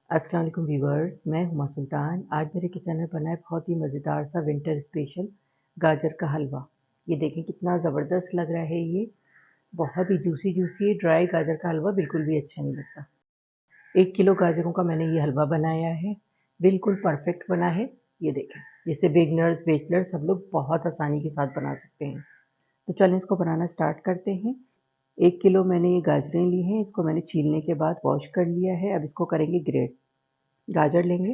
अस्सलाम वालेकुम व्यूअर्स, मैं हुमा सुल्तान। आज मेरे किचन में बना है बहुत ही मज़ेदार सा विंटर स्पेशल गाजर का हलवा। ये देखें कितना ज़बरदस्त लग रहा है ये। बहुत ही जूसी जूसी ड्राई गाजर का हलवा बिल्कुल भी अच्छा नहीं लगता। 1 किलो गाजरों का मैंने ये हलवा बनाया है। बिल्कुल परफेक्ट बना है। ये देखें, जिसे बिगिनर्स, बैचलर्स सब लोग बहुत आसानी के साथ बना सकते हैं। तो चलें इसको बनाना स्टार्ट करते हैं। 1 किलो मैंने ये गाजरें ली हैं, इसको मैंने छीलने के बाद वॉश कर लिया है। अब इसको करेंगे ग्रेट। गाजर लेंगे,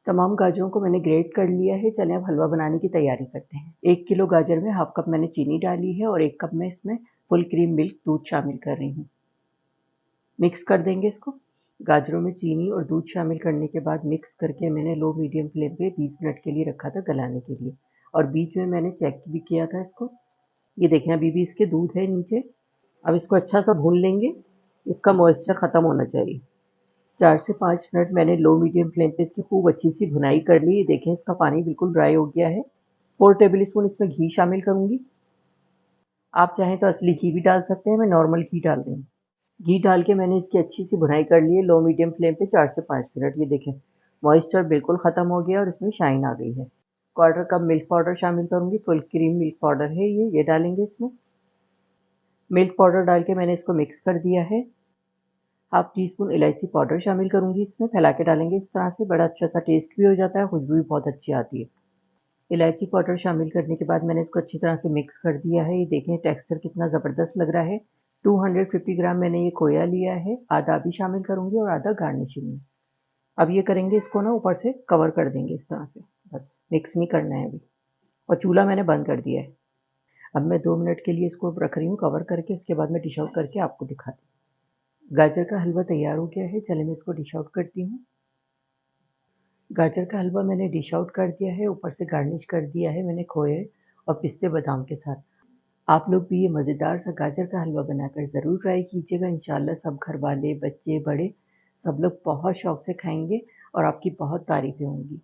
तमाम गाजरों को मैंने ग्रेट कर लिया है। चलें अब हलवा बनाने की तैयारी करते हैं। 1 किलो गाजर में हाफ कप मैंने चीनी डाली है और 1 कप में इसमें फुल क्रीम मिल्क दूध शामिल कर रही हूँ। मिक्स कर देंगे इसको। गाजरों में चीनी और दूध शामिल करने के बाद मिक्स करके मैंने लो मीडियम फ्लेम पे 20 मिनट के लिए रखा था गलाने के लिए, और बीच में मैंने चेक भी किया था इसको। ये देखें अभी भी इसके दूध है नीचे। अब इसको अच्छा सा भून लेंगे, इसका मॉइस्चर ख़त्म होना चाहिए। 4 से 5 मिनट मैंने लो मीडियम फ्लेम पे इसकी खूब अच्छी सी भुनाई कर ली। देखें इसका पानी बिल्कुल ड्राई हो गया है। 4 टेबल स्पून इसमें घी शामिल करूँगी। आप चाहें तो असली घी भी डाल सकते हैं, मैं नॉर्मल घी डाल रही हूँ। घी डाल के मैंने इसकी अच्छी सी भुनाई कर ली है लो मीडियम फ्लेम पे 4 से 5 मिनट। ये देखें मॉइस्चर बिल्कुल ख़त्म हो गया और इसमें शाइन आ गई है। क्वार्टर कप मिल्क पाउडर शामिल करूँगी। फुल क्रीम मिल्क पाउडर है ये डालेंगे इसमें। मिल्क पाउडर डाल के मैंने इसको मिक्स कर दिया है। हाफ टी स्पून इलायची पाउडर शामिल करूँगी इसमें। फैला के डालेंगे इस तरह से, बड़ा अच्छा सा टेस्ट भी हो जाता है, खुशबू भी बहुत अच्छी आती है। इलायची पाउडर शामिल करने के बाद मैंने इसको अच्छी तरह से मिक्स कर दिया है। ये देखें टेक्सचर कितना ज़बरदस्त लग रहा है। 250 ग्राम मैंने ये खोया लिया है, आधा भी शामिल करूँगी और आधा गार्निशिंग में। अब ये करेंगे इसको ना ऊपर से कवर कर देंगे इस तरह से, बस मिक्स नहीं करना है अभी। और चूल्हा मैंने बंद कर दिया है। अब मैं 2 मिनट के लिए इसको रख रही हूँ कवर करके, उसके बाद मैं डिश आउट करके आपको दिखाती हूँ। गाजर का हलवा तैयार हो गया है, चलिए मैं इसको डिश आउट करती हूँ। गाजर का हलवा मैंने डिश आउट कर दिया है, ऊपर से गार्निश कर दिया है मैंने खोए और पिस्ते बादाम के साथ। आप लोग भी ये मज़ेदार सा गाजर का हलवा बनाकर ज़रूर ट्राई कीजिएगा। इंशाल्लाह सब घर वाले, बच्चे, बड़े सब लोग बहुत शौक से खाएँगे और आपकी बहुत तारीफ़ें होंगी।